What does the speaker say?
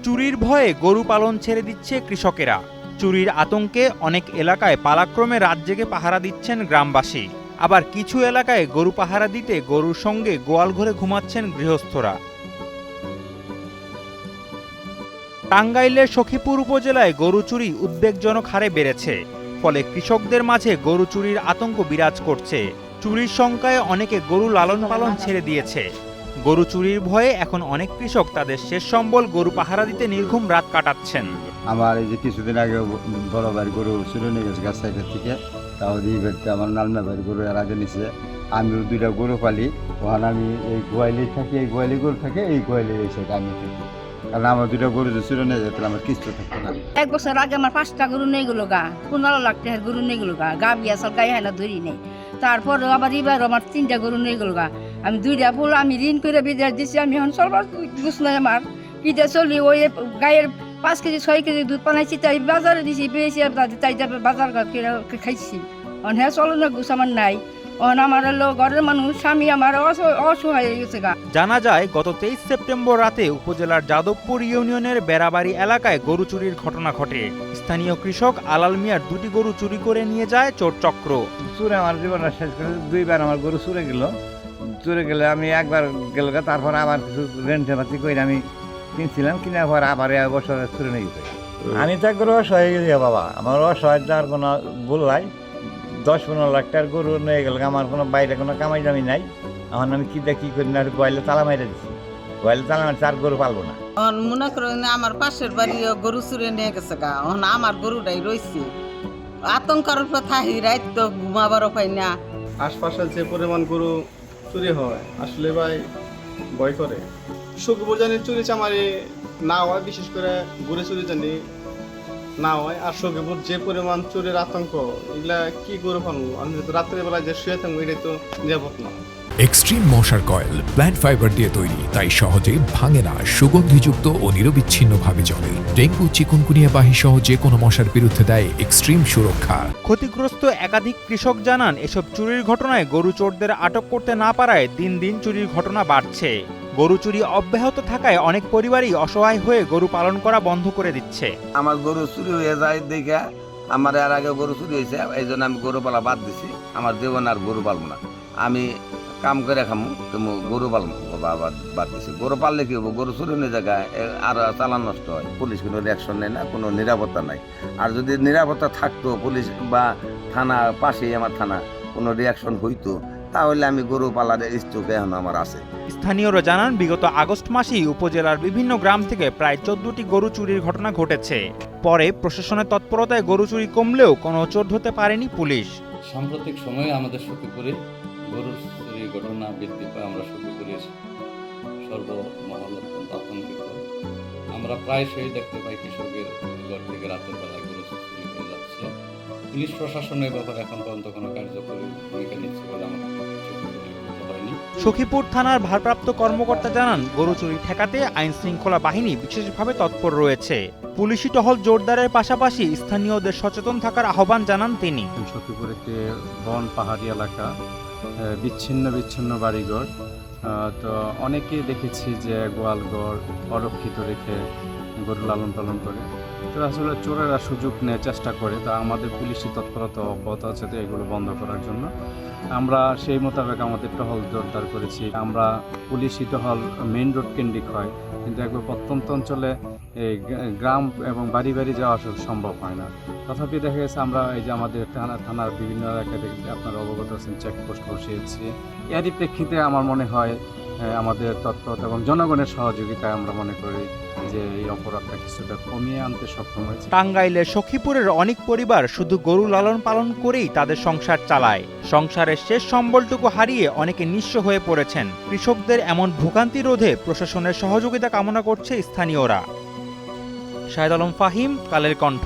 চুরির ভয়ে গরু পালন ছেড়ে দিচ্ছে কৃষকেরা। চুরির আতঙ্কে অনেক এলাকায় পালাক্রমে রাত জেগে পাহারা দিচ্ছেন গ্রামবাসী। আবার কিছু এলাকায় গরু পাহারা দিতে গরুর সঙ্গে গোয়াল ঘরে ঘুমাচ্ছেন গৃহস্থরা। টাঙ্গাইলের সখীপুর উপজেলায় গরু চুরি উদ্বেগজনক হারে বেড়েছে। ফলে কৃষকদের মাঝে গরু চুরির আতঙ্ক বিরাজ করছে। চুরির শঙ্কায় অনেকে গরু লালন পালন ছেড়ে দিয়েছে। গরু চুরির ভয়ে এখন অনেক কৃষক তাদের শেষ সম্বল গরু পাহারা দিতে নির্ঘুম রাত কাটাচ্ছেন। আমার এই যে কিছুদিন আগে বড় ভাইয়ের গরু চুরি নিয়ে গেছে গাছ সাইডের থেকে, তাও দিয়ে বেরতে আমার নালমা ভাইয়ের গরু এর আগে নিছে। আমিও 2টা গরু পালি, ওখানে আমি এই গোয়ালি থাকি, এই গোয়ালি গরু থাকে, এই গোয়ালি এই সাইডে আমি থাকি। কারণ আমার 2টা গরু যে চুরি নিয়ে যেত আমার কিস্তি থাকতো না। 1 বছর আগে আমার 5টা গরু নিয়ে গেলো গা, 15 লাখ টাকার গরু নিয়ে গেলো গা বিয়া সাল গায়ে হয় না ধরি নেই। তারপর আবার এবার আমার 3টা গরু নিয়ে গেলো গা। আমি 2টা ফুল আমি ঋণ করে বিদেশ দিচ্ছি। আমি এখন চলবার বুঝ নাই আমার কিটা চলি। ওই গায়ের 5 কেজি 6 কেজি দুধ বানাইছি, তাই বাজারে দিছি, পেয়েছি তাই বাজার খাইছি। হ্যাঁ চলো না গুছ আমার নাই। আমার ঘরের মানুষ স্বামী আমার অসহায় হয়ে গেছে গা। জানা যায় গত 23 সেপ্টেম্বর রাতে উপজেলার যাদবপুর ইউনিয়নের বেড়াবাড়ি এলাকায় গরু চুরির ঘটনা ঘটে। স্থানীয় কৃষক আলাল মিয়ার 2টি গরু চুরি করে নিয়ে যায় চোর চক্র। চুরে আমার জীবনটা শেষ করে 2বার আমার গরু চুরে গেল। চুরে গেলে আমি একবার গেল, তারপর আবার কিছু রেন্টে পাতি করে আমি কিনছিলাম, কিনার পর আবার বছর চুরে নিয়ে গেছে। আমি তো একবার অসহায় গেছি বাবা, আমার অসহায় যাওয়ার কোনো ভুল নাই। 10-15 লাখ টাকার গরু নিয়ে গেল, আমার কোনো বাইরে কোনো কামাই জামি নাই। এখন আমি কি করি না, গোয়ালে তালা মাইরে দিচ্ছি। গোয়ালে তালা মারছি, আর গরু পালবো না। মনে করেন আমার পাশের বাড়ি গরু চুরে নিয়ে গেছে গা, আমার গরুটাই রয়েছে। আতঙ্কের কথা রাত তো ঘুমাবারও পাই না। আশপাশে যে পরিমাণ গরু চুরি হয় আসলে ভাই ভয় করে। সখীপুর জানি চুরি চামারি না হয়, বিশেষ করে গরু চুরি জানি না হয়। আর সখীপুর যে পরিমাণ চুরির আতঙ্ক, এগুলা কি গরু পালন, আমি যদি রাত্রেবেলায় যে শুয়ে থাকবো এটাই তো নিরাপদ না। এক্সট্রিম মশার কয়েল প্ল্যান্ট ফাইবার দিয়ে তৈরি, তাই সহজে ভাঙে না, সুগন্ধিযুক্ত ও নিরবিচ্ছিন্নভাবে জ্বলে। ডেঙ্গু, চিকুনগুনিয়া বাহি সহ যে কোনো মশার বিরুদ্ধে দেয় এক্সট্রিম সুরক্ষা। ক্ষতিগ্রস্ত একাধিক কৃষক জানান, এসব চুরির ঘটনায় গরু চোরদের আটক করতে না পারায় দিন দিন চুরির ঘটনা বাড়ছে। গরু চুরি অব্যাহত থাকায় অনেক পরিবারই অসহায় হয়ে গরু পালন করা বন্ধ করে দিচ্ছে। আমার গরু চুরি হয়ে যায় দেখে আমার এর আগে গরু চুরি হয়েছে, এই জন্য আমি গরু পালা বাদ দিছি। আমার জীবন আর গরু পালবো না, আমি কাম করে খামু, তুমি গরু পালবো বাদ দিছি। গরু পাললে কি হবো, গরু চুরি নিয়ে জায়গায় আর চালান নষ্ট হয়। পুলিশ কোনো রিয়াকশন নেয় না, কোনো নিরাপত্তা নাই। আর যদি নিরাপত্তা থাকতো, পুলিশ বা থানা পাশেই আমার থানা, কোনো রিয়াকশন হইতো, তাহলে আমি গরু পালার ইচ্ছুক এখন আমার আছে। স্থানীয়রা জানান, বিগত আগস্ট মাসেই উপজেলার বিভিন্ন গ্রাম থেকে প্রায় 14টি গরু চুরির ঘটনা ঘটেছে। পরে প্রশাসনের তৎপরতায় গরু চুরি কমলেও কোনো চোর ধরতে পারেনি পুলিশ। সাম্প্রতিক সময়ে আমাদের সখীপুরে গরুর চুরির ঘটনা বৃদ্ধি পায়। আমরা সখীপুরের সর্বমহল অত্যন্ত আতঙ্কিত। আমরা প্রায়শই দেখতে পাই কৃষকের ঘর থেকে রাতের বেলায় গরু চুরি হয়ে যাচ্ছে। পুলিশ প্রশাসনের ব্যাপারে এখন পর্যন্ত কোনো কার্যকরী ভূমিকা নিচ্ছে বলে আমার হয়নি। সখীপুর থানার ভারপ্রাপ্ত কর্মকর্তা জানান, গরু চুরি ঠেকাতে আইন শৃঙ্খলা বাহিনী বিশেষভাবে তৎপর রয়েছে। পুলিশি টহল জোরদারের পাশাপাশি স্থানীয়দের সচেতন থাকার আহ্বান জানান তিনি। সখীপুর একটি বন পাহাড়ি এলাকা, বিচ্ছিন্ন বাড়িঘর, তো অনেকেই দেখেছি যে গোয়ালঘর অরক্ষিত রেখে গরু লালন পালন করে। তো আসলে চোরেরা সুযোগ নেওয়ার চেষ্টা করে, তা আমাদের পুলিশি তৎপরতা অব্যাহত আছে তো এগুলো বন্ধ করার জন্য। আমরা সেই মোতাবেক আমাদের টহল জোরদার করেছি। আমরা পুলিশি টহল মেইন রোড কেন্দ্রিক হয়, কিন্তু একবার প্রত্যন্ত অঞ্চলে এই গ্রাম এবং বাড়ি বাড়ি যাওয়া সম্ভব হয় না। তথাপি দেখা গেছে আমরা এই যে আমাদের থানার বিভিন্ন এলাকায় আপনারা অবগত আছেন, চেকপোস্ট বসিয়েছি। এরই প্রেক্ষিতে আমার মনে হয় আমাদের তৎপরতা এবং জনগণের সহযোগিতায় আমরা মনে করি যে এই অপরাধটা কিছুটা কমিয়ে আনতে সক্ষম হয়েছে। টাঙ্গাইলের সখীপুরের অনেক পরিবার শুধু গরু লালন পালন করেই তাদের সংসার চালায়। সংসারের শেষ সম্বলটুকু হারিয়ে অনেকে নিঃস্ব হয়ে পড়েছেন। কৃষকদের এমন ভোগান্তি রোধে প্রশাসনের সহযোগিতা কামনা করছে স্থানীয়রা। শাহেদ আলম ফাহিম, কালের কণ্ঠ।